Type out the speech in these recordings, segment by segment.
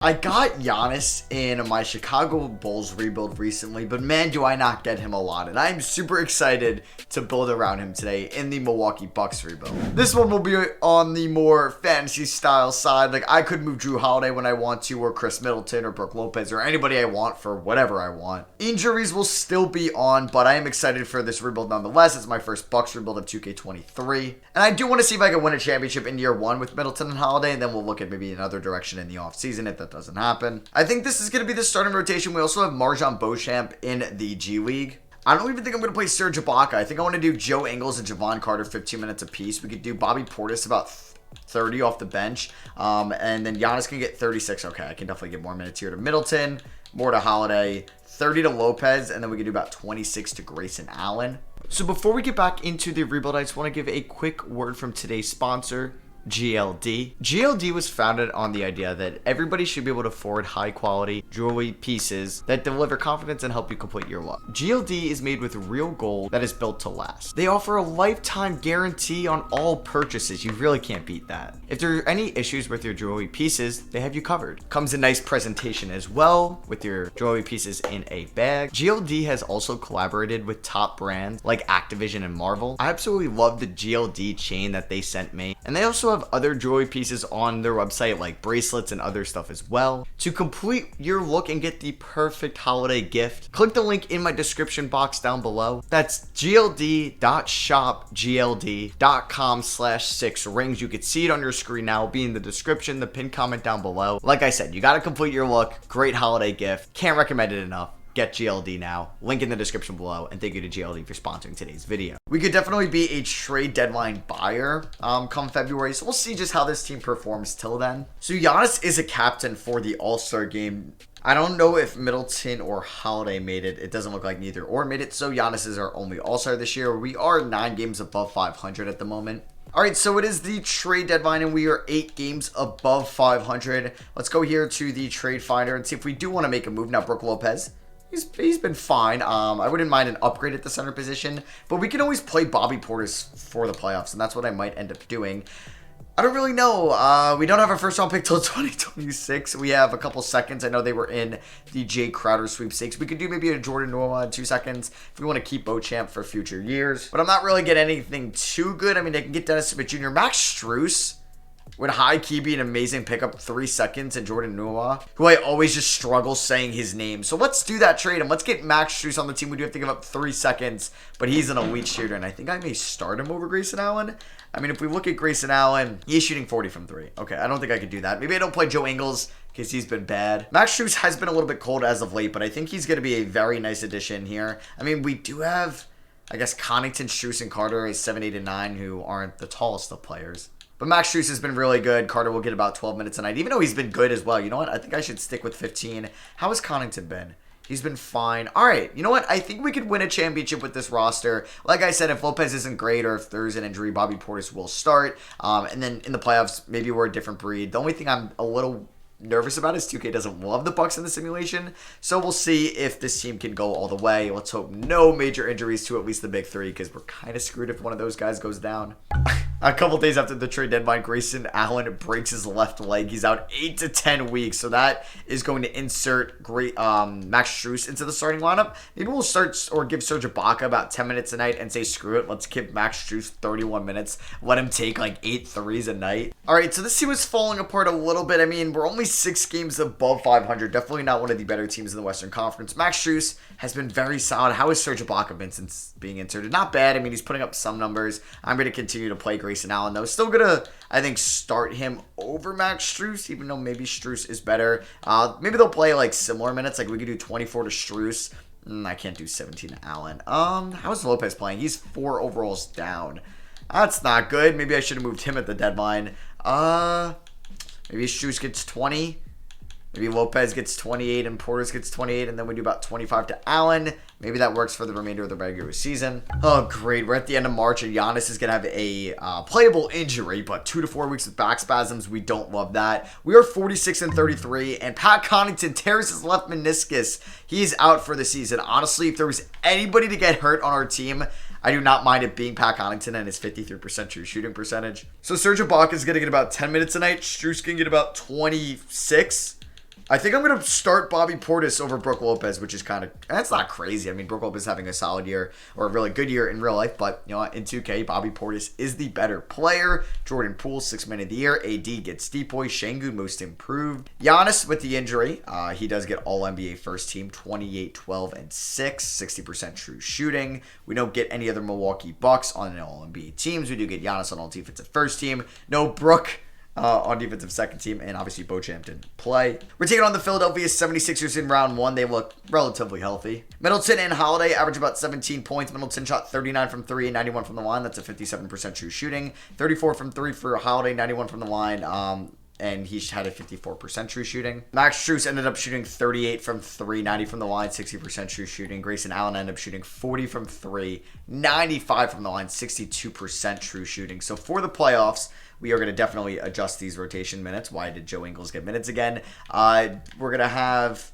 I got Giannis in my Chicago Bulls rebuild recently, but man, do I not get him a lot. And I'm super excited to build around him today in the Milwaukee Bucks rebuild. This one will be on the more fantasy style side. Like, I could move Drew Holiday when I want to, or Chris Middleton, or Brook Lopez, or anybody I want for whatever I want. Injuries will still be on, but I am excited for this rebuild nonetheless. It's my first Bucks rebuild of 2K23. And I do want to see if I can win a championship in year one with Middleton and Holiday, and then we'll look at maybe another direction in the offseason if that doesn't happen. I think this is going to be the starting rotation. We also have Marjan Beauchamp in the G League. I don't even think I'm going to play Serge Ibaka. I think I want to do Joe Ingles and Javon Carter 15 minutes apiece. We could do Bobby Portis about 30 off the bench. And then Giannis can get 36. Okay, I can definitely get more minutes here to Middleton, more to Holiday, 30 to Lopez, and then we can do about 26 to Grayson Allen. So before we get back into the rebuild, I just want to give a quick word from today's sponsor, GLD. GLD was founded on the idea that everybody should be able to afford high quality jewelry pieces that deliver confidence and help you complete your look. GLD is made with real gold that is built to last. They offer a lifetime guarantee on all purchases. You really can't beat that. If there are any issues with your jewelry pieces, they have you covered. Comes in nice presentation as well with your jewelry pieces in a bag. GLD has also collaborated with top brands like Activision and Marvel. I absolutely love the GLD chain that they sent me, and they also have other jewelry pieces on their website like bracelets and other stuff as well. To complete your look and get the perfect holiday gift, click the link in my description box down below. That's gld.shopgld.com/6rings. You can see it on your screen now. It'll be in the description, the pinned comment down below. Like I said, you got to complete your look. Great holiday gift. Can't recommend it enough. Get GLD now. Link in the description below, and thank you to GLD for sponsoring today's video. We could definitely be a trade deadline buyer come February, so we'll see just how this team performs till then. So Giannis is a captain for the All-Star game. I don't know if Middleton or Holiday made it. It doesn't look like neither or made it, so Giannis is our only All-Star this year. We are 9 games above 500 at the moment. Alright, so it is the trade deadline, and we are 8 games above 500. Let's go here to the trade finder and see if we do want to make a move. Now, Brook Lopez, He's been fine. I wouldn't mind an upgrade at the center position, but we can always play Bobby Portis for the playoffs, and that's what I might end up doing. I don't really know. We don't have our first round pick till 2026. We have a couple seconds. I know they were in the Jay Crowder sweepstakes. We could do maybe a Jordan Noah in 2 seconds if we want to keep Beauchamp for future years. But I'm not really getting anything too good. I mean, they can get Dennis Smith Jr. Max Strus would high-key be an amazing pickup. 3 seconds, and Jordan Noah, who I always just struggle saying his name. So let's do that trade, and let's get Max Strus on the team. We do have to give up 3 seconds, but he's an elite shooter, and I think I may start him over Grayson Allen. I mean, if we look at Grayson Allen, he's shooting 40 from 3. Okay, I don't think I could do that. Maybe I don't play Joe Ingles because he's been bad. Max Strus has been a little bit cold as of late, but I think he's going to be a very nice addition here. I mean, we do have, I guess, Connaughton, Strus, and Carter is 7, 8, and 9, who aren't the tallest of players. But Max Strus has been really good. Carter will get about 12 minutes a night, even though he's been good as well. You know what? I think I should stick with 15. How has Connaughton been? He's been fine. All right. You know what? I think we could win a championship with this roster. Like I said, if Lopez isn't great or if there's an injury, Bobby Portis will start. And then in the playoffs, maybe we're a different breed. The only thing I'm a little nervous about is 2K doesn't love the Bucks in the simulation. So we'll see if this team can go all the way. Let's hope no major injuries to at least the big 3, because we're kind of screwed if one of those guys goes down. A couple days after the trade deadline, Grayson Allen breaks his left leg. He's out 8 to 10 weeks. So that is going to insert Max Strus into the starting lineup. Maybe we'll start or give Serge Ibaka about 10 minutes a night and say, screw it. Let's give Max Strus 31 minutes. Let him take like 8 threes a night. All right, so this team is falling apart a little bit. I mean, we're only 6 games above 500. Definitely not one of the better teams in the Western Conference. Max Strus has been very solid. How has Serge Ibaka been since being inserted? Not bad. I mean, he's putting up some numbers. I'm going to continue to play Grayson Allen, though. Still going to, I think, start him over Max Strus, even though maybe Strus is better. Maybe they'll play, like, similar minutes. Like, we could do 24 to Strus. I can't do 17 to Allen. How is Lopez playing? He's 4 overalls down. That's not good. Maybe I should have moved him at the deadline. Maybe Strus gets 20. Maybe Lopez gets 28 and Portis gets 28, and then we do about 25 to Allen. Maybe that works for the remainder of the regular season. Oh, great. We're at the end of March, and Giannis is going to have a playable injury, but 2 to 4 weeks with back spasms. We don't love that. We are 46 and 33, and Pat Connaughton tears his left meniscus. He's out for the season. Honestly, if there was anybody to get hurt on our team, I do not mind it being Pat Connaughton and his 53% true shooting percentage. So Serge Ibaka is going to get about 10 minutes a night. Strus can get about 26. I think I'm going to start Bobby Portis over Brook Lopez, which is kind of, that's not crazy. I mean, Brook Lopez is having a solid year, or a really good year in real life, but, you know, in 2K, Bobby Portis is the better player. Jordan Poole, 6th man of the year. AD gets Depoy. Şengün, most improved. Giannis with the injury. He does get All-NBA first team, 28, 12, and 6, 60% true shooting. We don't get any other Milwaukee Bucks on an All-NBA teams. We do get Giannis on all defensive first team. No Brook on defensive second team, and obviously Beauchamp didn't play. We're taking on the Philadelphia 76ers in round 1. They look relatively healthy. Middleton and Holiday average about 17 points. Middleton shot 39 from 3 and 91 from the line. That's a 57% true shooting. 34 from 3 for Holiday, 91 from the line. And he had a 54% true shooting. Max Strus ended up shooting 38 from 3, 90 from the line, 60% true shooting. Grayson Allen ended up shooting 40 from 3, 95 from the line, 62% true shooting. So for the playoffs, we are going to definitely adjust these rotation minutes. Why did Joe Ingles get minutes again? We're going to have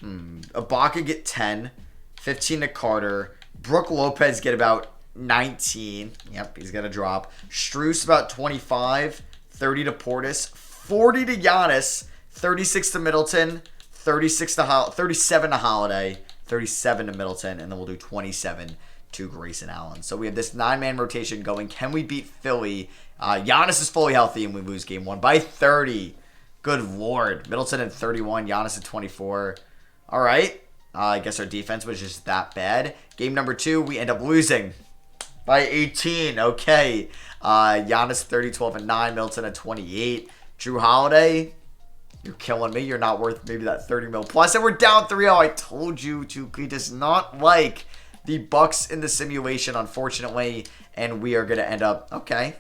Ibaka get 10, 15 to Carter. Brook Lopez get about 19. Yep, he's going to drop. Strus about 25, 30 to Portis, 40 to Giannis, 36 to Middleton, 37 to Holiday, 37 to Middleton, and then we'll do 27 to Grayson Allen. So we have this 9-man rotation going. Can we beat Philly? Giannis is fully healthy and we lose game 1 by 30. Good Lord. Middleton at 31, Giannis at 24. All right. I guess our defense was just that bad. Game number 2, we end up losing by 18. Okay. Giannis 30, 12, and 9. Middleton at 28. Drew Holiday, you're killing me. You're not worth maybe that 30 mil plus. And we're down 3-0. I told you he does not like the Bucks in the simulation, unfortunately. And we are going to end up,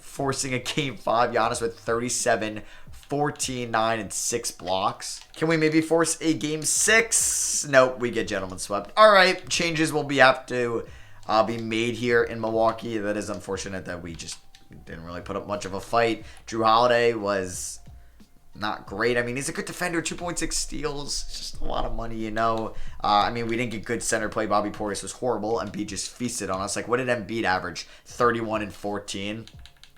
forcing a game 5. Giannis with 37, 14, 9, and 6 blocks. Can we maybe force a game 6? Nope, we get gentlemen swept. All right, changes will have to be made here in Milwaukee. That is unfortunate that we just didn't really put up much of a fight. Drew Holiday was not great. I mean, he's a good defender, 2.6 steals. It's just a lot of money, you know. I mean, we didn't get good center play. Bobby Portis was horrible. Embiid just feasted on us. Like, what did Embiid average? 31 and 14.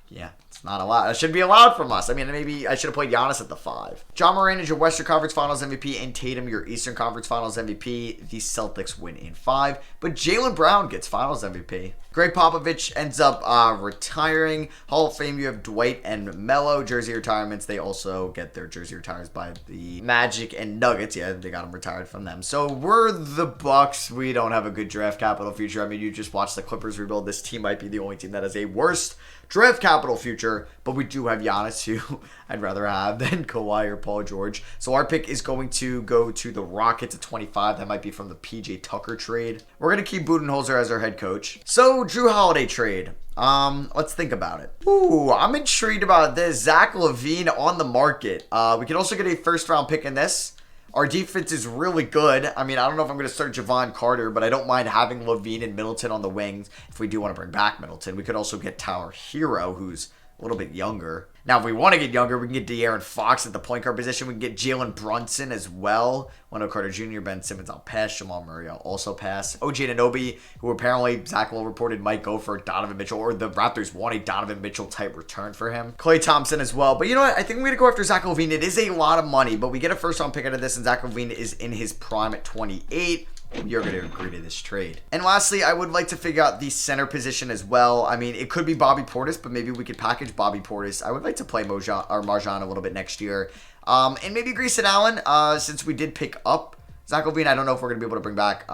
Yeah, it's not a lot. That should be allowed from us. I mean, maybe I should have played Giannis at the 5. John Moran is your Western Conference Finals MVP, and Tatum your Eastern Conference Finals MVP. The Celtics win in 5, but Jaylen Brown gets Finals MVP. Greg Popovich ends up retiring. Hall of Fame, you have Dwight and Melo. Jersey retirements, they also get their jersey retired by the Magic and Nuggets. Yeah, they got them retired from them. So we're the Bucks. We don't have a good draft capital future. I mean, you just watched the Clippers rebuild. This team might be the only team that has a worst draft capital future, but we do have Giannis, who I'd rather have than Kawhi or Paul George. So our pick is going to go to the Rockets at 25. That might be from the PJ Tucker trade. We're going to keep Budenholzer as our head coach. So Drew Holiday trade. Let's think about it. Ooh, I'm intrigued about this. Zach LaVine on the market. We can also get a first-round pick in this. Our defense is really good. I mean, I don't know if I'm going to start Javon Carter, but I don't mind having LaVine and Middleton on the wings if we do want to bring back Middleton. We could also get Tyler Hero, who's a little bit younger. Now, if we want to get younger, we can get De'Aaron Fox at the point guard position. We can get Jalen Brunson as well. Wendell Carter Jr., Ben Simmons, I'll pass. Jamal Murray, I'll also pass. OG Anunoby, who apparently Zach Lowe reported might go for Donovan Mitchell, or the Raptors want a Donovan Mitchell type return for him. Klay Thompson as well. But you know what? I think I'm going to go after Zach LaVine. It is a lot of money, but we get a first round pick out of this, and Zach LaVine is in his prime at 28. You're going to agree to this trade. And lastly, I would like to figure out the center position as well. I mean, it could be Bobby Portis, but maybe we could package Bobby Portis. I would like to play Marjan a little bit next year. And maybe Grayson Allen, since we did pick up Zach LaVine. I don't know if we're going to be able to bring back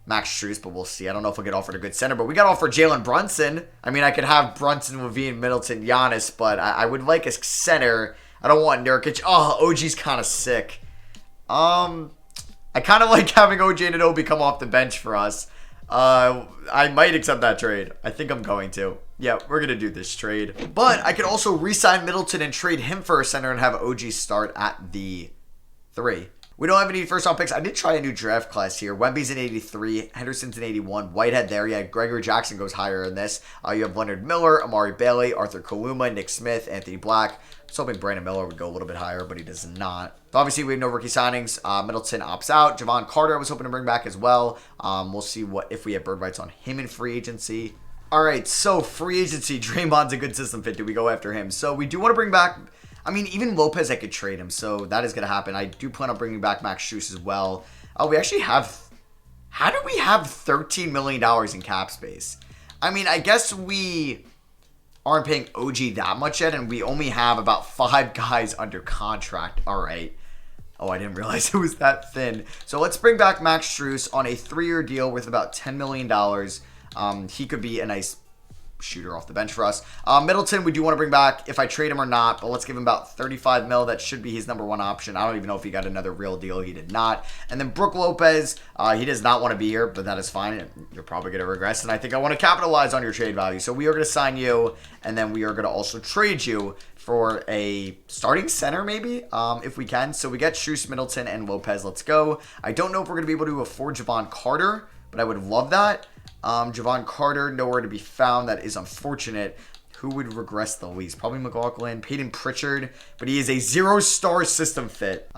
Max Strus, but we'll see. I don't know if we'll get offered a good center, but we got offered Jalen Brunson. I mean, I could have Brunson, LaVine, Middleton, Giannis, but I would like a center. I don't want Nurkic. Oh, OG's kind of sick. I kind of like having OG Anunoby come off the bench for us. I might accept that trade. I think I'm going to. Yeah, we're going to do this trade. But I could also re-sign Middleton and trade him for a center and have OG start at the 3. We don't have any first-round picks. I did try a new draft class here. Wemby's in 83. Henderson's in 81. Whitehead there. Yeah, Gregory Jackson goes higher in this. You have Leonard Miller, Amari Bailey, Arthur Kaluma, Nick Smith, Anthony Black. I was hoping Brandon Miller would go a little bit higher, but he does not. Obviously, we have no rookie signings. Middleton opts out. Javon Carter I was hoping to bring back as well. We'll see if we have bird rights on him in free agency. All right, so free agency. Draymond's a good system fit. Do we go after him? So we do want to bring back I mean, even Lopez, I could trade him, so that is going to happen. I do plan on bringing back Max Strus as well. Oh, we actually have... How do we have $13 million in cap space? I mean, I guess we aren't paying OG that much yet, and we only have about 5 guys under contract. All right. Oh, I didn't realize it was that thin. So let's bring back Max Strus on a 3-year deal worth about $10 million. He could be a nice shooter off the bench for us. Middleton, we do want to bring back if I trade him or not, but let's give him about 35 mil. That should be his number 1 option. I don't even know if he got another real deal. He did not. And then Brook Lopez, he does not want to be here, but that is fine. You're probably going to regress, and I think I want to capitalize on your trade value. So we are going to sign you, and then we are going to also trade you for a starting center, maybe, if we can. So we get Strus, Middleton, and Lopez. Let's go. I don't know if we're going to be able to afford Javon Carter, but I would love that. Javon Carter, nowhere to be found. That is unfortunate. Who would regress the least? Probably McLaughlin, Peyton Pritchard, but he is a 0-star system fit.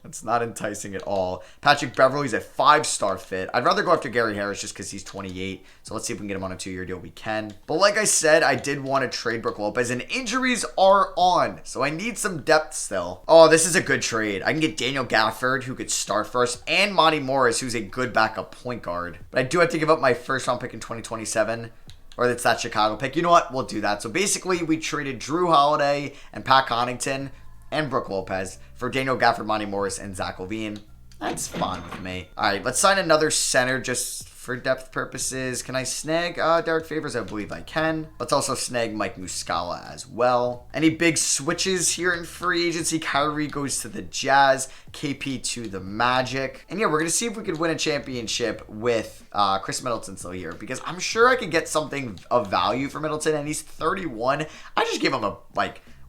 That's not enticing at all. Patrick Beverley's a 5-star fit. I'd rather go after Gary Harris just because he's 28. So let's see if we can get him on a 2-year deal. We can. But like I said, I did want to trade Brook Lopez, and injuries are on. So I need some depth still. Oh, this is a good trade. I can get Daniel Gafford, who could start first, and Monty Morris, who's a good backup point guard. But I do have to give up my first-round pick in 2027. Or it's that Chicago pick. You know what? We'll do that. So basically, we traded Drew Holiday and Pat Connaughton and Brook Lopez for Daniel Gafford, Monty Morris, and Zach LaVine. That's fine with me. All right, let's sign another center just for depth purposes. Can I snag Derek Favors? I believe I can. Let's also snag Mike Muscala as well. Any big switches here in free agency? Kyrie goes to the Jazz, KP to the Magic. And yeah, we're going to see if we could win a championship with Chris Middleton still here, because I'm sure I could get something of value for Middleton, and he's 31. I just gave him a,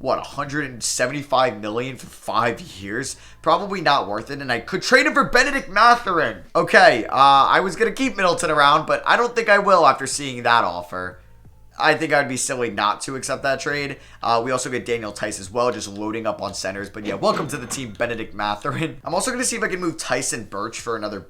what, $175 million for 5 years? Probably not worth it, and I could trade him for Benedict Mathurin. Okay, I was going to keep Middleton around, but I don't think I will after seeing that offer. I think I'd be silly not to accept that trade. We also get Daniel Tice as well, just loading up on centers. But yeah, welcome to the team, Benedict Mathurin. I'm also going to see if I can move Tyson Birch for another,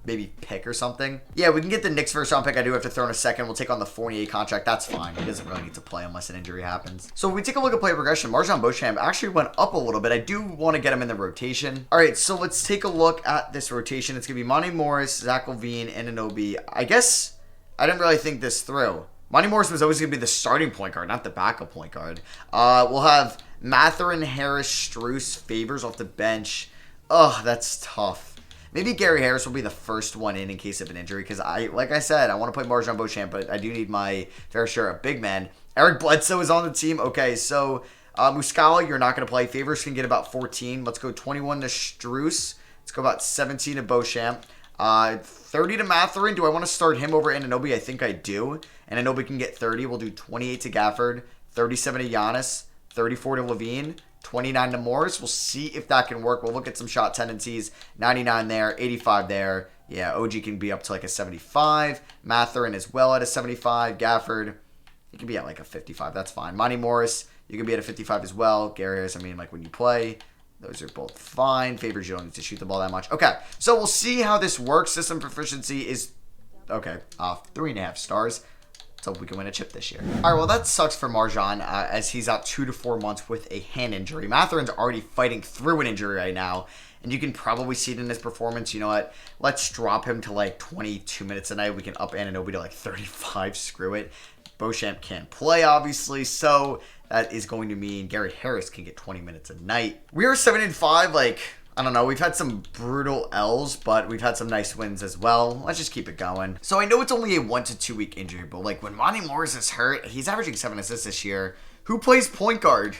maybe pick or something. Yeah, we can get the Knicks first round pick. I do have to throw in a second. We'll take on the Fournier contract. That's fine. He doesn't really need to play unless an injury happens. So if we take a look at player progression, MarJon Beauchamp actually went up a little bit. I do want to get him in the rotation. All right, so let's take a look at this rotation. It's going to be Monty Morris, Zach LaVine, and Anunoby. I guess I didn't really think this through. Monty Morris was always going to be the starting point guard, not the backup point guard. We'll have Mathurin, Harris, Strus, Favors off the bench. Ugh, that's tough. Maybe Gary Harris will be the first one in case of an injury, because like I said, I want to play MarJon Beauchamp, but I do need my fair share of big men. Eric Bledsoe is on the team. Okay, so Muscala, you're not going to play. Favors can get about 14. Let's go 21 to Strus. Let's go about 17 to Beauchamp. 30 to Mathurin. Do I want to start him over Anunoby? I think I do. And Anunoby can get 30. We'll do 28 to Gafford, 37 to Giannis, 34 to LaVine, 29 to Morris. We'll see if that can work. We'll look at some shot tendencies. 99 there, 85 there. Yeah, OG can be up to a 75. Mathurin as well at a 75. Gafford, he can be at a 55. That's fine. Monty Morris, you can be at a 55 as well. Gary Harris, when you play, those are both fine. Favors, you don't need to shoot the ball that much. Okay, so we'll see how this works. System proficiency is, 3.5 stars. Let's hope we can win a chip this year. All right, well, that sucks for MarJon as he's out 2 to 4 months with a hand injury. Mathurin's already fighting through an injury right now, and you can probably see it in his performance. You know what? Let's drop him to 22 minutes a night. We can up Anunoby to 35. Screw it. Beauchamp can't play, obviously, so that is going to mean Gary Harris can get 20 minutes a night. We are 7-5, I don't know, we've had some brutal L's, but we've had some nice wins as well. Let's just keep it going. So I know it's only a 1 to 2 week injury, but when Monty Morris is hurt, he's averaging 7 assists this year. Who plays point guard?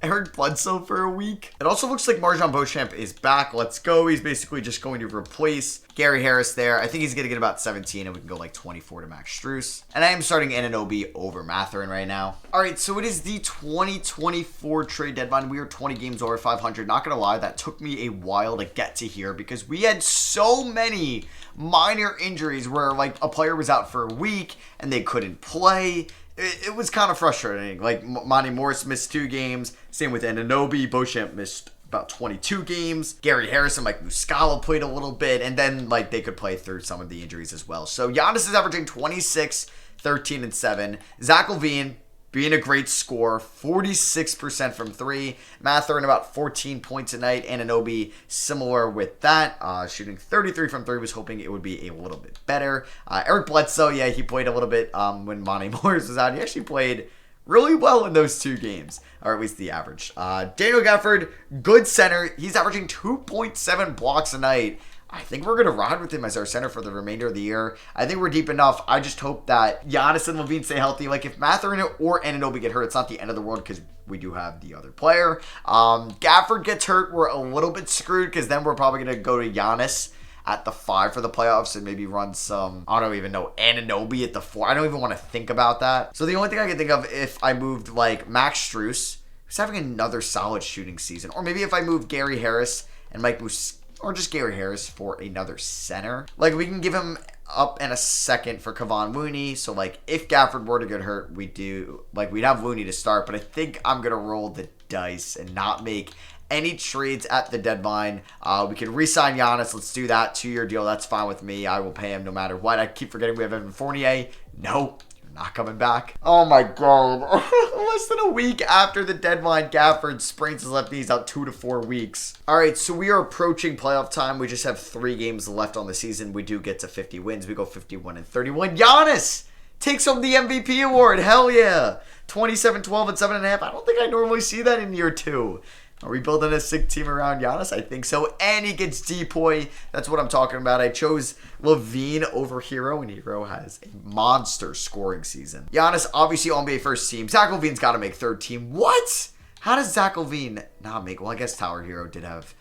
Eric Bledsoe for a week. It also looks like MarJon Beauchamp is back. Let's go. He's basically just going to replace Gary Harris there. I think he's going to get about 17, and we can go 24 to Max Strus. And I am starting Anunoby over Mathurin right now. All right, so it is the 2024 trade deadline. We are 20 games over 500. Not going to lie, that took me a while to get to here because we had so many minor injuries where a player was out for a week and they couldn't play. It was kind of frustrating. Monty Morris missed 2 games. Same with Anunoby. Beauchamp missed about 22 games. Gary Harris and Muscala played a little bit. And then, they could play through some of the injuries as well. So, Giannis is averaging 26, 13, and 7. Zach LaVine, being a great scorer, 46% from 3. Mathurin about 14 points a night. Anunoby similar with that, shooting 33 from 3. Was hoping it would be a little bit better. Eric Bledsoe, yeah, he played a little bit when Monty Morris was out. He actually played really well in those 2 games, or at least the average. Daniel Gafford, good center. He's averaging 2.7 blocks a night. I think we're going to ride with him as our center for the remainder of the year. I think we're deep enough. I just hope that Giannis and LaVine stay healthy. Like, if Mathurin or Anunoby get hurt, it's not the end of the world because we do have the other player. Gafford gets hurt, we're a little bit screwed because then we're probably going to go to Giannis at the 5 for the playoffs and maybe run some, I don't even know, Anunoby at the 4. I don't even want to think about that. So the only thing I can think of if I moved, like, Max Strus, who's having another solid shooting season, or maybe if I moved Gary Harris and Mike Bus, or just Gary Harris for another center. Like, we can give him up in a second for Kevon Looney. So, like, if Gafford were to get hurt, we'd have Looney to start. But I think I'm going to roll the dice and not make any trades at the deadline. We can re-sign Giannis. Let's do that. 2-year deal. That's fine with me. I will pay him no matter what. I keep forgetting we have Evan Fournier. Nope. Not coming back. Oh my god. Less than a week after the deadline, Gafford sprains his left knees out 2 to 4 weeks. Alright, so we are approaching playoff time. We just have 3 games left on the season. We do get to 50 wins. We go 51-31. Giannis takes home the MVP award. Hell yeah. 27, 12, and 7.5. I don't think I normally see that in year 2. Are we building a sick team around Giannis? I think so. And he gets Depoy. That's what I'm talking about. I chose LaVine over Hero, and Hero has a monster scoring season. Giannis, obviously NBA first team. Zach LaVine's got to make third team. What? How does Zach LaVine not make? Well, I guess Tyler Hero did have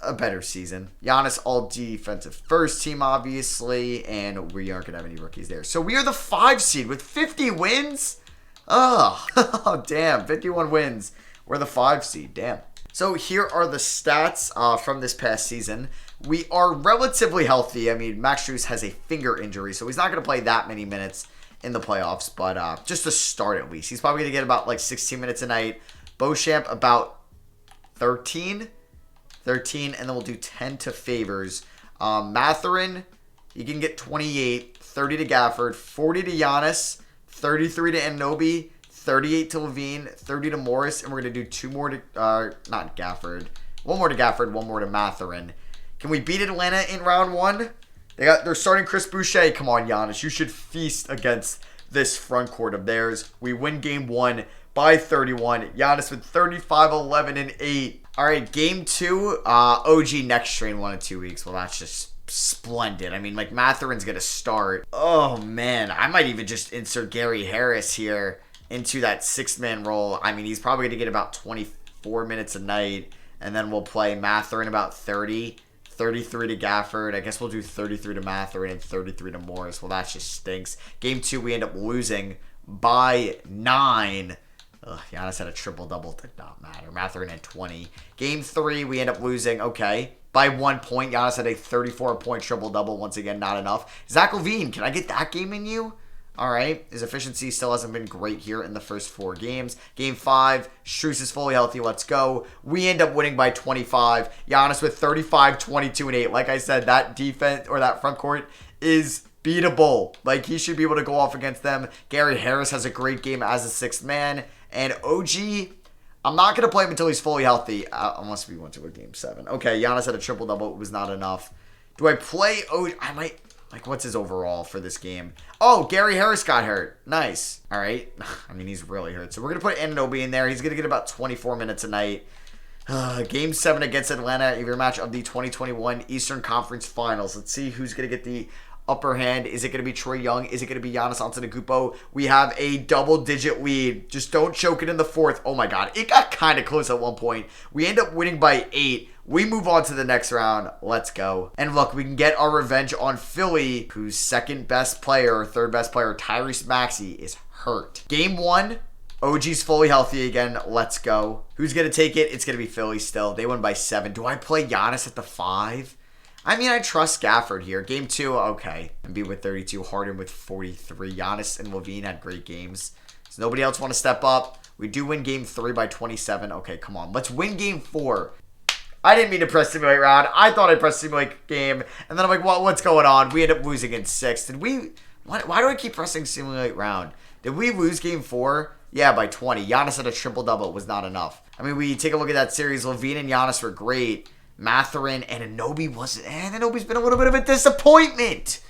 a better season. Giannis, all defensive first team, obviously, and we aren't going to have any rookies there. So we are the 5 seed with 50 wins? Oh, damn. 51 wins. We're the 5 seed. Damn. So here are the stats from this past season. We are relatively healthy. I mean, Max Strus has a finger injury, so he's not going to play that many minutes in the playoffs. But just to start at least. He's probably going to get about like 16 minutes a night. Beauchamp about 13. And then we'll do 10 to Favors. Mathurin, he can get 28. 30 to Gafford. 40 to Giannis. 33 to Anunoby. 38 to LaVine, 30 to Morris, and we're going to do 2 more to, not Gafford. 1 more to Gafford, 1 more to Mathurin. Can we beat Atlanta in round 1? They're starting Chris Boucher. Come on, Giannis. You should feast against this front court of theirs. We win game 1 by 31. Giannis with 35, 11, and 8. All right, game 2, OG next train 1 in 2 weeks. Well, that's just splendid. I mean, like, Mathurin's going to start. Oh, man. I might even just insert Gary Harris here into that 6-man role. I mean, he's probably going to get about 24 minutes a night, and then we'll play Mathurin about 30, 33 to Gafford. I guess we'll do 33 to Mathurin and 33 to Morris. Well, that just stinks. Game 2, we end up losing by 9. Giannis had a triple-double. Did not matter. Mathurin had 20. Game 3, we end up losing, okay, by 1 point. Giannis had a 34-point triple-double. Once again, not enough. Zach LaVine, can I get that game in you? All right, his efficiency still hasn't been great here in the first 4 games. Game 5, Strus is fully healthy. Let's go. We end up winning by 25. Giannis with 35, 22, and 8. Like I said, that defense or that front court is beatable. Like, he should be able to go off against them. Gary Harris has a great game as a 6th man. And OG, I'm not going to play him until he's fully healthy, unless we went to a game 7. Okay, Giannis had a triple-double. It was not enough. Do I play OG? I might. Like, what's his overall for this game? Oh, Gary Harris got hurt. Nice. All right. I mean, he's really hurt. So we're going to put Anunoby in there. He's going to get about 24 minutes a night. Game 7 against Atlanta, a rematch of the 2021 Eastern Conference Finals. Let's see who's going to get the upper hand. Is it going to be Trae Young? Is it going to be Giannis Antetokounmpo? We have a double-digit lead. Just don't choke it in the 4th. Oh, my God. It got kind of close at one point. We end up winning by 8. We move on to the next round. Let's go. And look, we can get our revenge on Philly, whose 2nd best player or 3rd best player, Tyrese Maxey, is hurt. Game 1, OG's fully healthy again. Let's go. Who's going to take it? It's going to be Philly still. They won by 7. Do I play Giannis at the 5? I mean, I trust Gafford here. Game 2, okay. Embiid with 32, Harden with 43. Giannis and LaVine had great games. Does nobody else want to step up? We do win game 3 by 27. Okay, come on. Let's win game 4. I didn't mean to press simulate round. I thought I pressed simulate game. And then I'm like, what's going on? We end up losing in 6. Did we? Why do I keep pressing simulate round? Did we lose game 4? Yeah, by 20. Giannis had a triple-double. It was not enough. I mean, we take a look at that series. LaVine and Giannis were great. Mathurin and Anunoby wasn't. Anunoby's been a little bit of a disappointment.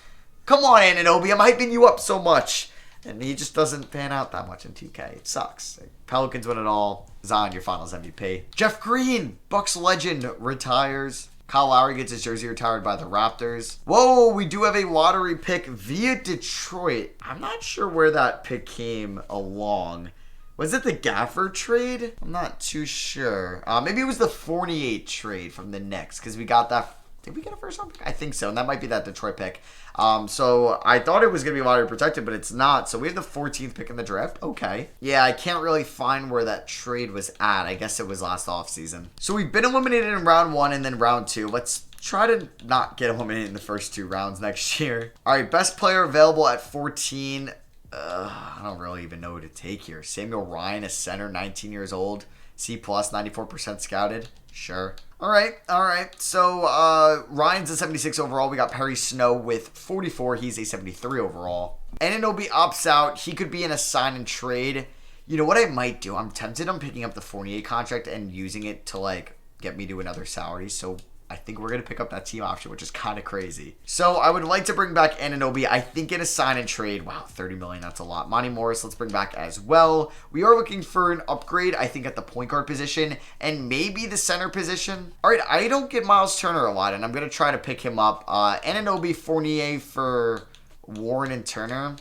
Come on, Anunoby. I'm hyping you up so much. And he just doesn't pan out that much in 2K. It sucks. Pelicans win it all. Zion, your finals MVP. Jeff Green, Bucks legend, retires. Kyle Lowry gets his jersey retired by the Raptors. Whoa, we do have a lottery pick via Detroit. I'm not sure where that pick came along. Was it the Gafford trade? I'm not too sure. Maybe it was the Fournier trade from the Knicks, because we got that. Did we get a first round pick? I think so, and that might be that Detroit pick. So I thought it was going to be lottery protected, but it's not. So we have the 14th pick in the draft. Okay. Yeah, I can't really find where that trade was at. I guess it was last offseason. So we've been eliminated in round 1 and then round 2. Let's try to not get eliminated in the first 2 rounds next year. All right, best player available at 14. I don't really even know who to take here. Samuel Ryan, a center, 19 years old. C+, 94% scouted. Sure. All right. So Ryan's a 76 overall. We got Perry Snow with 44. He's a 73 overall. Anunoby opts out. He could be in a sign and trade. You know what I might do? I'm tempted on picking up the Fournier contract and using it to like get me to another salary. So I think we're going to pick up that team option, which is kind of crazy. So I would like to bring back Anunoby. I think in a sign and trade. Wow, 30 million. That's a lot. Monty Morris, let's bring back as well. We are looking for an upgrade, I think, at the point guard position and maybe the center position. All right, I don't get Miles Turner a lot, and I'm going to try to pick him up. Anunoby, Fournier for Warren and Turner.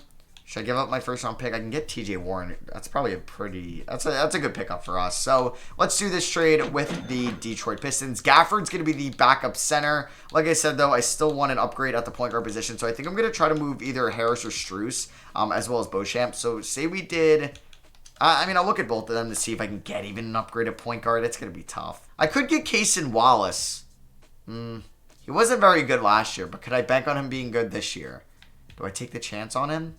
Should I give up my first round pick? I can get TJ Warren. That's probably that's a good pickup for us. So let's do this trade with the Detroit Pistons. Gafford's going to be the backup center. Like I said, though, I still want an upgrade at the point guard position. So I think I'm going to try to move either Harris or Strus, as well as Beauchamp. So say we did. I'll look at both of them to see if I can get even an upgrade at point guard. It's going to be tough. I could get Cason Wallace. He wasn't very good last year, but could I bank on him being good this year? Do I take the chance on him?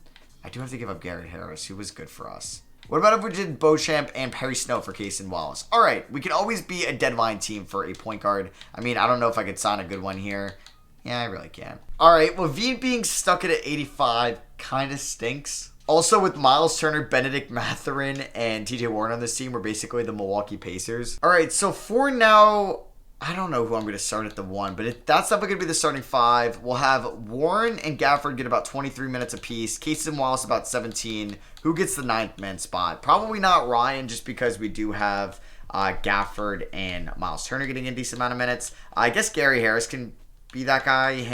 I do have to give up Garrett Harris, who was good for us. What about if we did Beauchamp and Perry Snow for Cason Wallace? All right, we can always be a deadline team for a point guard. I don't know if I could sign a good one here. Yeah, I really can. All right, LaVine being stuck at 85 kind of stinks. Also, with Miles Turner, Benedict Mathurin, and TJ Warren on this team, we're basically the Milwaukee Pacers. All right, so for now, I don't know who I'm going to start at the 1, but that's definitely going to be the starting 5. We'll have Warren and Gafford get about 23 minutes apiece. Cason Wallace about 17. Who gets the 9th man spot? Probably not Ryan, just because we do have Gafford and Miles Turner getting a decent amount of minutes. I guess Gary Harris can be that guy. You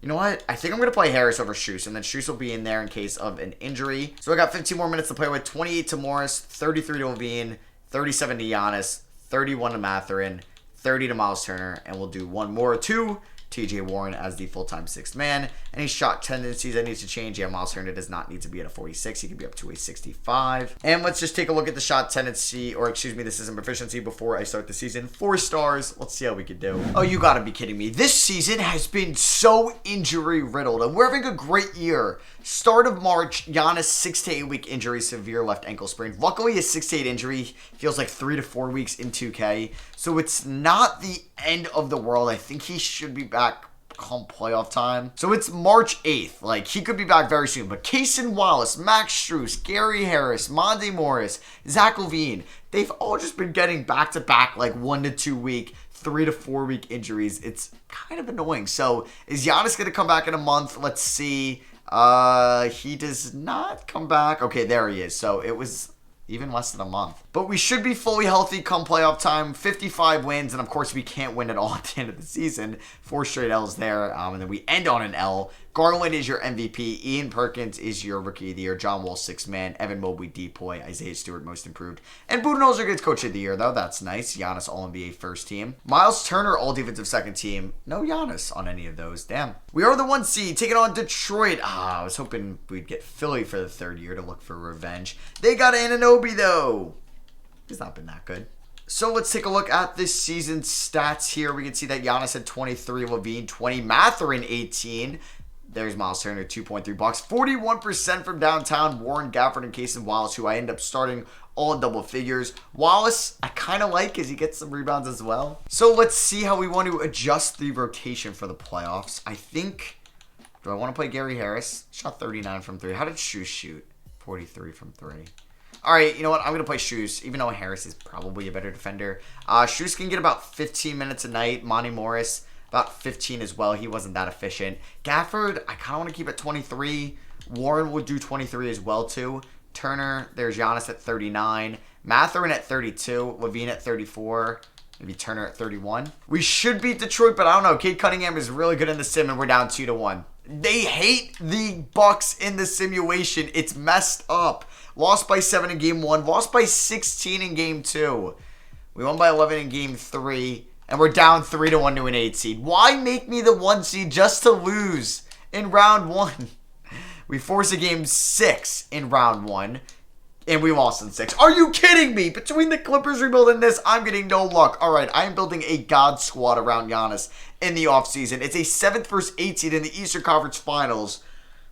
know what? I think I'm going to play Harris over Strus, and then Strus will be in there in case of an injury. So I got 15 more minutes to play with. 28 to Morris, 33 to LaVine, 37 to Giannis, 31 to Mathurin, 30 to Miles Turner, and we'll do one more to TJ Warren as the full-time 6th man. Any shot tendencies that needs to change? Yeah, Miles Turner does not need to be at a 46. He can be up to a 65. And let's just take a look at the shot tendency, or excuse me, this isn't proficiency before I start the season. 4 stars. Let's see how we can do. Oh, you gotta be kidding me. This season has been so injury-riddled, and we're having a great year. Start of March, Giannis 6 to 8 week injury, severe left ankle sprain. Luckily, a 6 to 8 injury feels like 3 to 4 weeks in 2K. So it's not the end of the world. I think he should be back come playoff time. So it's March 8th. Like, he could be back very soon. But Cason Wallace, Max Strus, Gary Harris, Monte Morris, Zach LaVine, they've all just been getting back-to-back, like 1 to 2 week, 3 to 4 week injuries. It's kind of annoying. So is Giannis going to come back in a month? Let's see. He does not come back. Okay, there he is. So it was even less than a month. But we should be fully healthy come playoff time. 55 wins, and of course we can't win it all at the end of the season. 4 straight L's there, and then we end on an L. Garland is your MVP. Ian Perkins is your Rookie of the Year. John Wall, 6th man. Evan Mobley, Depoy. Isaiah Stewart, Most Improved. And Budenholzer gets Coach of the Year, though. That's nice. Giannis, All-NBA First Team. Miles Turner, All-Defensive Second Team. No Giannis on any of those. Damn. We are the 1 seed, taking on Detroit. I was hoping we'd get Philly for the 3rd year to look for revenge. They got Anunoby, though. He's not been that good. So let's take a look at this season's stats here. We can see that Giannis had 23, LaVine 20, Mathurin 18. There's Miles Turner, 2.3 blocks. 41% from downtown. Warren, Gafford, and Cason Wallace, who I end up starting all in double figures. Wallace, I kind of like because he gets some rebounds as well. So let's see how we want to adjust the rotation for the playoffs. I think, do I want to play Gary Harris? Shot 39 from 3. How did Strus shoot? 43 from 3. All right, you know what? I'm going to play Shoes, even though Harris is probably a better defender. Shoes can get about 15 minutes a night. Monty Morris, about 15 as well. He wasn't that efficient. Gafford, I kind of want to keep at 23. Warren would do 23 as well, too. Turner, there's Giannis at 39. Mathurin at 32. Levine at 34. Maybe Turner at 31. We should beat Detroit, but I don't know. Cade Cunningham is really good in the sim, and we're down 2-1. They hate the Bucks in the simulation. It's messed up. Lost by 7 in Game 1. Lost by 16 in Game 2. We won by 11 in Game 3. And we're down 3-1 to an 8 seed. Why make me the 1 seed just to lose in Round 1? We forced a Game 6 in Round 1. And we lost in 6. Are you kidding me? Between the Clippers rebuild and this, I'm getting no luck. All right, I am building a God squad around Giannis in the offseason. It's a 7th versus 8 seed in the Eastern Conference Finals.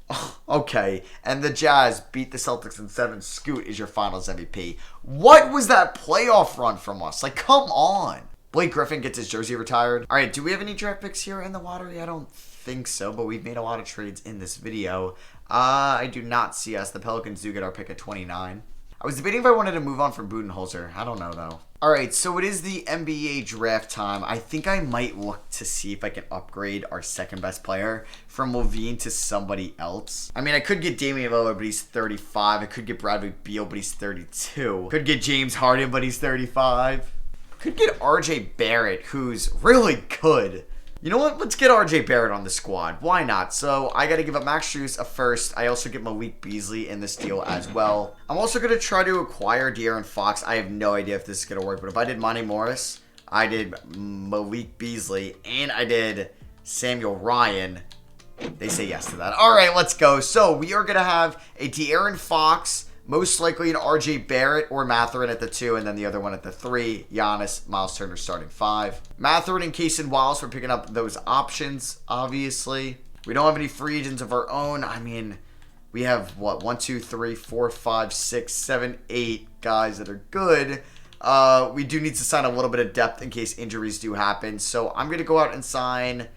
Oh, okay, and the Jazz beat the Celtics in 7. Scoot is your Finals MVP. What was that playoff run from us? Like, come on. Blake Griffin gets his jersey retired. All right, do we have any draft picks here in the lottery? I don't think so, but we've made a lot of trades in this video. I do not see us. The Pelicans do get our pick at 29. I was debating if I wanted to move on from Budenholzer. I don't know, though. All right, so it is the NBA draft time. I think I might look to see if I can upgrade our second best player from Levine to somebody else. I mean, I could get Damian Lillard, but he's 35. I could get Bradley Beal, but he's 32. Could get James Harden, but he's 35. Could get RJ Barrett, who's really good. You know what? Let's get RJ Barrett on the squad. Why not? So I got to give up Max Strus a first. I also get Malik Beasley in this deal as well. I'm also going to try to acquire De'Aaron Fox. I have no idea if this is going to work, but if I did Monty Morris, I did Malik Beasley, and I did Samuel Ryan, they say yes to that. All right, let's go. So we are going to have a De'Aaron Fox, most likely an RJ Barrett or Mathurin at the 2, and then the other one at the 3. Giannis, Miles Turner starting 5. Mathurin and Casey Wallace, we're picking up those options, obviously. We don't have any free agents of our own. I mean, we have, what, 1, 2, 3, 4, 5, 6, 7, 8 guys that are good. We do need to sign a little bit of depth in case injuries do happen. So I'm going to go out and sign...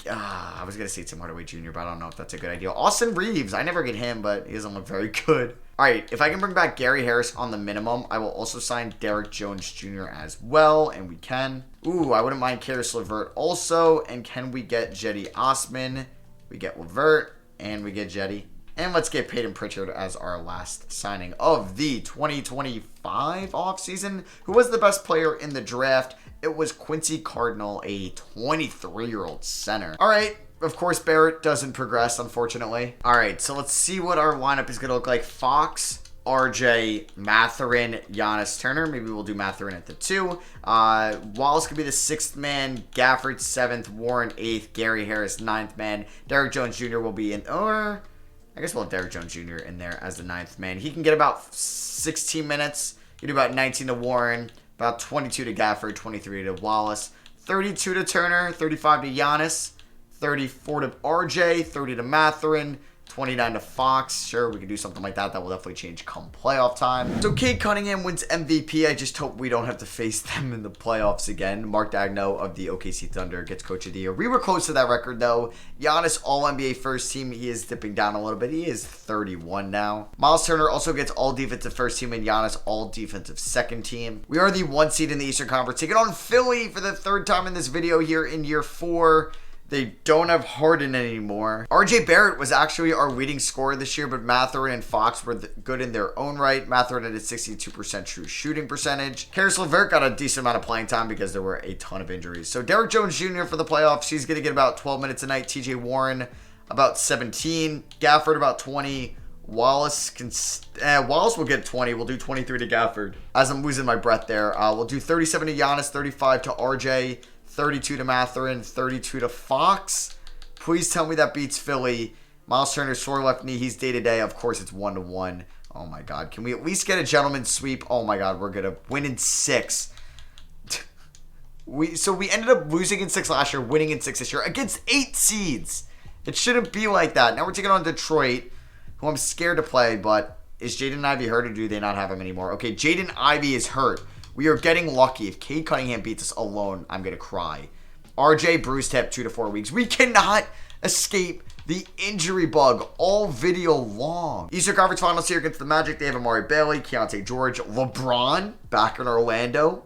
I was going to say Tim Hardaway Jr., but I don't know if that's a good idea. Austin Reeves. I never get him, but he doesn't look very good. All right, if I can bring back Gary Harris on the minimum, I will also sign Derek Jones Jr. as well, and we can. Ooh, I wouldn't mind Karis LeVert also, and can we get Jetty Osman? We get LeVert, and we get Jetty. And let's get Peyton Pritchard as our last signing of the 2025 offseason. Who was the best player in the draft? It was Quincy Cardinal, a 23-year-old center. All right. Of course, Barrett doesn't progress, unfortunately. All right, so let's see what our lineup is going to look like. Fox, RJ, Mathurin, Giannis, Turner. Maybe we'll do Mathurin at the 2. Wallace could be the 6th man. Gafford, 7th. Warren, 8th. Gary Harris, 9th man. Derek Jones Jr. will be in... Or I guess we'll have Derek Jones Jr. in there as the 9th man. He can get about 16 minutes. He can do about 19 to Warren. About 22 to Gafford, 23 to Wallace, 32 to Turner, 35 to Giannis, 34 to RJ, 30 to Mathurin, 29 to Fox. Sure, we can do something like that. That will definitely change come playoff time. So Cade Cunningham wins MVP. I just hope we don't have to face them in the playoffs again. Mark Daigneault of the OKC Thunder gets Coach of the Year. We were close to that record, though. Giannis, All-NBA first team. He is dipping down a little bit. He is 31 now. Miles Turner also gets All-Defensive first team, and Giannis All-Defensive second team. We are the 1 seed in the Eastern Conference, taking on Philly for the 3rd time in this video here in year 4. They don't have Harden anymore. RJ Barrett was actually our leading scorer this year, but Mathurin and Fox were good in their own right. Mathurin had a 62% true shooting percentage. Karis LeVert got a decent amount of playing time because there were a ton of injuries. So Derek Jones Jr. for the playoffs. He's going to get about 12 minutes a night. TJ Warren about 17. Gafford about 20. Wallace will get 20. We'll do 23 to Gafford. As I'm losing my breath there, we'll do 37 to Giannis, 35 to RJ. 32 to Mathurin, 32 to Fox. Please tell me that beats Philly. Miles Turner, sore left knee. He's day-to-day. Of course, it's 1-1. Oh, my God. Can we at least get a gentleman's sweep? Oh, my God. We're going to win in 6. So we ended up losing in 6 last year, winning in 6 this year against 8 seeds. It shouldn't be like that. Now we're taking on Detroit, who I'm scared to play, but is Jaden Ivey hurt or do they not have him anymore? Okay, Jaden Ivey is hurt. We are getting lucky. If Cade Cunningham beats us alone, I'm going to cry. RJ, bruised hip, 2 to 4 weeks. We cannot escape The injury bug all video long. Eastern Conference Finals here against the Magic. They have Amari Bailey, Keontae George, LeBron back in Orlando.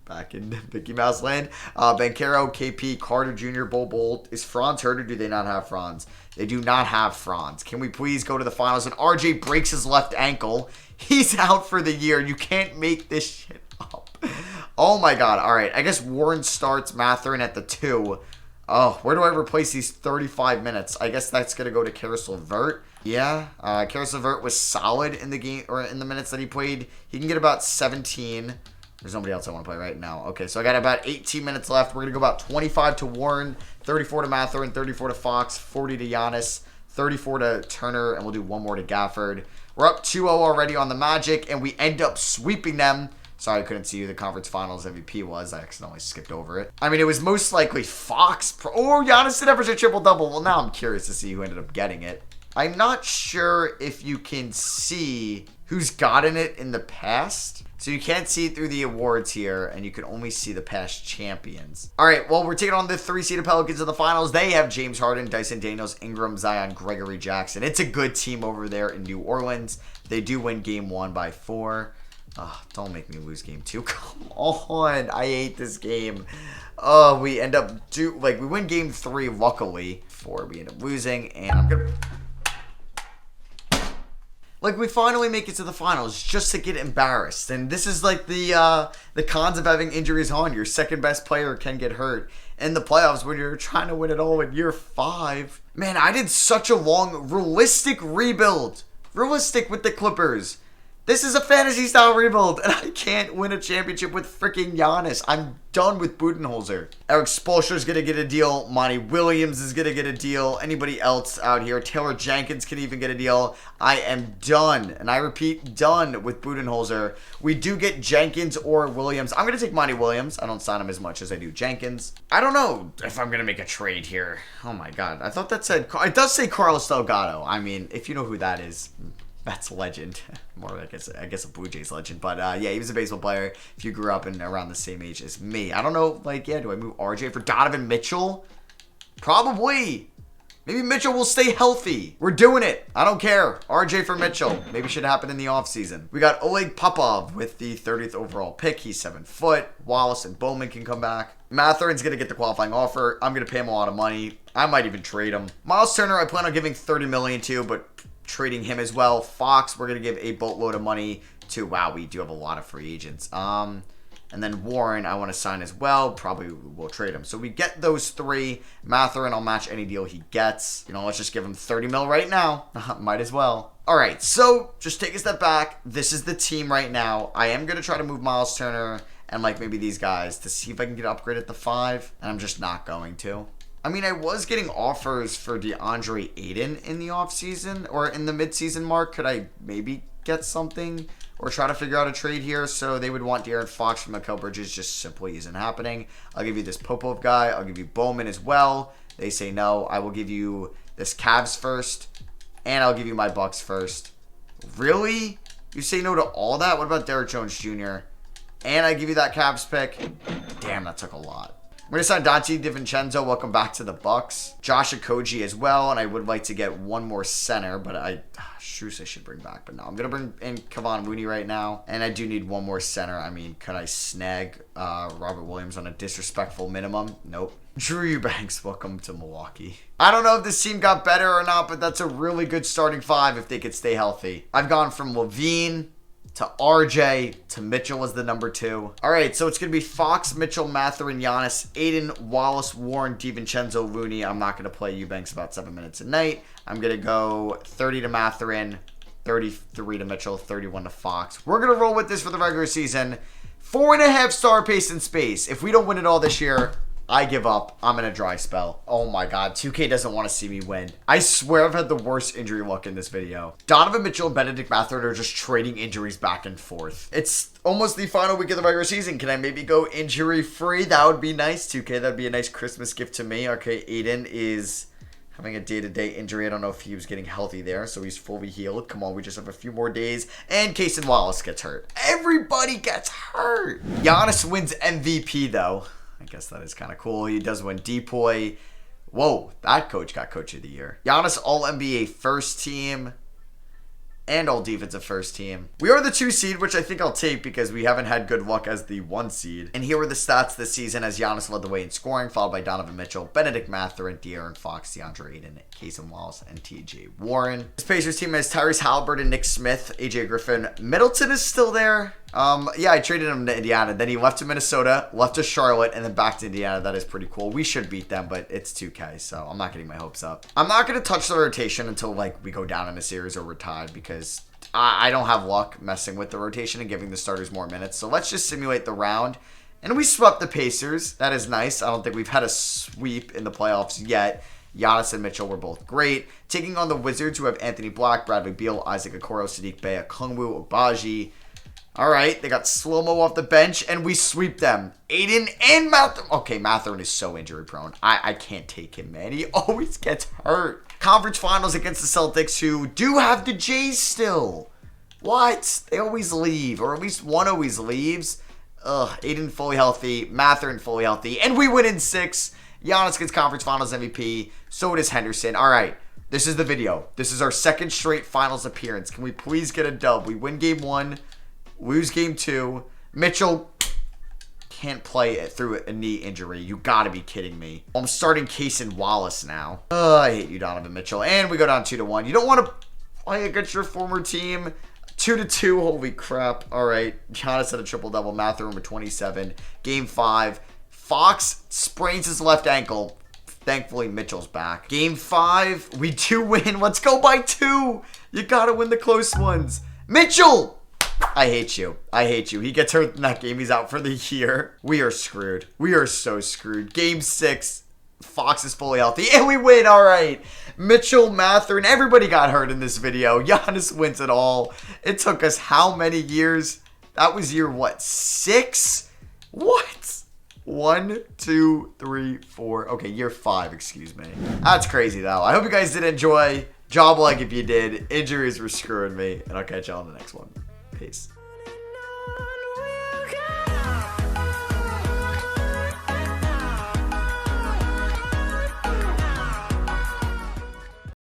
Back in Mickey Mouse land. Banchero, KP, Carter Jr., Bolt. Is Franz hurt or do they not have Franz? They do not have Franz. Can we please go to the finals? And RJ breaks his left ankle. He's out for the year. You can't make this shit up. Oh my god. All right. I guess Warren starts Matherin at the 2. Oh, where do I replace these 35 minutes? I guess that's going to go to Karis LeVert. Yeah, Karis LeVert was solid in the game, or in the minutes that he played. He can get about 17. There's nobody else I want to play right now. Okay, so I got about 18 minutes left. We're going to go about 25 to Warren, 34 to Matherin, 34 to Fox, 40 to Giannis, 34 to Turner, and we'll do one more to Gafford. We're up 2-0 already on the Magic, and we end up sweeping them. Sorry, I couldn't see who the conference finals MVP was. I accidentally skipped over it. I mean, it was most likely Fox. Oh, Giannis did average a triple-double. Well, now I'm curious to see who ended up getting it. I'm not sure if you can see who's gotten it in the past. So you can't see it through the awards here, and you can only see the past champions. All right, well, we're taking on the 3-seeded Pelicans in the finals. They have James Harden, Dyson Daniels, Ingram, Zion, Gregory Jackson. It's a good team over there in New Orleans. They do win game 1 by 4. Oh, don't make me lose game 2. Come on. I hate this game. Oh, we end up we win game 3, luckily. 4, we end up losing, and I'm going to... Like, we finally make it to the finals just to get embarrassed. And this is like the cons of having injuries on. Your second best player can get hurt in the playoffs when you're trying to win it all in year 5. Man, I did such a long, realistic rebuild. Realistic with the Clippers. This is a fantasy-style rebuild, and I can't win a championship with freaking Giannis. I'm done with Budenholzer. Eric Spoelstra's going to get a deal. Monty Williams is going to get a deal. Anybody else out here? Taylor Jenkins can even get a deal. I am done, and I repeat, done with Budenholzer. We do get Jenkins or Williams. I'm going to take Monty Williams. I don't sign him as much as I do Jenkins. I don't know if I'm going to make a trade here. Oh, my God. I thought that said... It does say Carlos Delgado. I mean, if you know who that is... That's a legend. More, I guess a Blue Jays legend. But, yeah, he was a baseball player if you grew up in around the same age as me. I don't know, like, yeah, do I move RJ for Donovan Mitchell? Probably. Maybe Mitchell will stay healthy. We're doing it. I don't care. RJ for Mitchell. Maybe it should happen in the offseason. We got Oleg Popov with the 30th overall pick. He's 7 foot. Wallace and Bowman can come back. Matherin's going to get the qualifying offer. I'm going to pay him a lot of money. I might even trade him. Miles Turner, I plan on giving $30 million to, but... trading him as well. Fox, we're going to give a boatload of money to. Wow, we do have a lot of free agents. And then Warren, I want to sign as well. Probably we'll trade him. So we get those 3. Matherin, I'll match any deal he gets. You know, let's just give him 30 mil right now. Might as well. All right, so just take a step back. This is the team right now. I am going to try to move Miles Turner and like maybe these guys to see if I can get upgraded to 5. And I'm just not going to. I mean, I was getting offers for DeAndre Ayton in the offseason or in the midseason mark. Could I maybe get something or try to figure out a trade here? So they would want De'Aaron Fox from Mikal Bridges. Just simply isn't happening. I'll give you this Popov guy. I'll give you Bowman as well. They say no. I will give you this Cavs first, and I'll give you my Bucks first. Really? You say no to all that? What about Derrick Jones Jr.? And I give you that Cavs pick? Damn, that took a lot. We're going to sign Dante DiVincenzo. Welcome back to the Bucks. Josh Okogie as well. And I would like to get one more center. But Strus I should bring back. But no, I'm going to bring in Kevon Looney right now. And I do need one more center. I mean, could I snag Robert Williams on a disrespectful minimum? Nope. Drew Eubanks, welcome to Milwaukee. I don't know if this team got better or not. But that's a really good starting 5 if they could stay healthy. I've gone from Levine to RJ, to Mitchell as the number 2. All right, so it's going to be Fox, Mitchell, Matherin, Giannis, Ayton, Wallace, Warren, DiVincenzo, Looney. I'm not going to play Eubanks about 7 minutes a night. I'm going to go 30 to Matherin, 33 to Mitchell, 31 to Fox. We're going to roll with this for the regular season. 4.5 star pace and space. If we don't win it all this year, I give up. I'm in a dry spell. Oh my God. 2K doesn't want to see me win. I swear I've had the worst injury luck in this video. Donovan Mitchell and Benedict Mathurin are just trading injuries back and forth. It's almost the final week of the regular season. Can I maybe go injury free? That would be nice. 2K, that'd be a nice Christmas gift to me. Okay, Aiden is having a day-to-day injury. I don't know if he was getting healthy there, so he's fully healed. Come on, we just have a few more days. And Cason Wallace gets hurt. Everybody gets hurt. Giannis wins MVP, though. I guess that is kind of cool. He does win Depoy. Whoa, that coach got coach of the year. Giannis All-NBA first team and all defensive first team. We are the 2 seed, which I think I'll take because we haven't had good luck as the 1 seed. And here were the stats this season as Giannis led the way in scoring, followed by Donovan Mitchell, Benedict Mathurin, De'Aaron Fox, DeAndre Ayton, Casey Wallace, and T.J. Warren. This Pacers team has Tyrese Halliburton, Nick Smith, AJ Griffin. Middleton is still there. Yeah, I traded him to Indiana. Then he left to Minnesota, left to Charlotte, and then back to Indiana. That is pretty cool. We should beat them, but it's 2K, so I'm not getting my hopes up. I'm not going to touch the rotation until, like, we go down in a series or we're tied because I don't have luck messing with the rotation and giving the starters more minutes. So let's just simulate the round. And we swept the Pacers. That is nice. I don't think we've had a sweep in the playoffs yet. Giannis and Mitchell were both great. Taking on the Wizards, who have Anthony Black, Bradley Beal, Isaac Okoro, Sadiq Bey, Okongwu, Obaji. All right, they got slow-mo off the bench, and we sweep them. Aiden and Mathurin. Okay, Mathurin is so injury-prone. I can't take him, man. He always gets hurt. Conference finals against the Celtics, who do have the Jays still. What? They always leave, or at least one always leaves. Ugh, Aiden fully healthy, Mathurin fully healthy, and we win in 6. Giannis gets conference finals MVP. So does Henderson. All right, this is the video. This is our 2nd straight finals appearance. Can we please get a dub? We win game 1. Lose game 2. Mitchell can't play it through a knee injury. You gotta be kidding me. I'm starting Casey Wallace now. I hate you, Donovan Mitchell. And we go down 2-1. You don't want to play against your former team. 2-2. Holy crap. All right. Giannis had a triple-double. Mathurin with 27. Game 5. Fox sprains his left ankle. Thankfully, Mitchell's back. Game 5. We do win. Let's go by 2. You gotta win the close ones. Mitchell! I hate you. I hate you. He gets hurt in that game. He's out for the year. We are screwed. We are so screwed. Game 6. Fox is fully healthy. And we win. All right. Mitchell, Mathurin, everybody got hurt in this video. Giannis wins it all. It took us how many years? That was year, what, 6? What? 1, 2, 3, 4. Okay, year 5, excuse me. That's crazy, though. I hope you guys did enjoy. Job like if you did. Injuries were screwing me. And I'll catch you on the next one. Peace.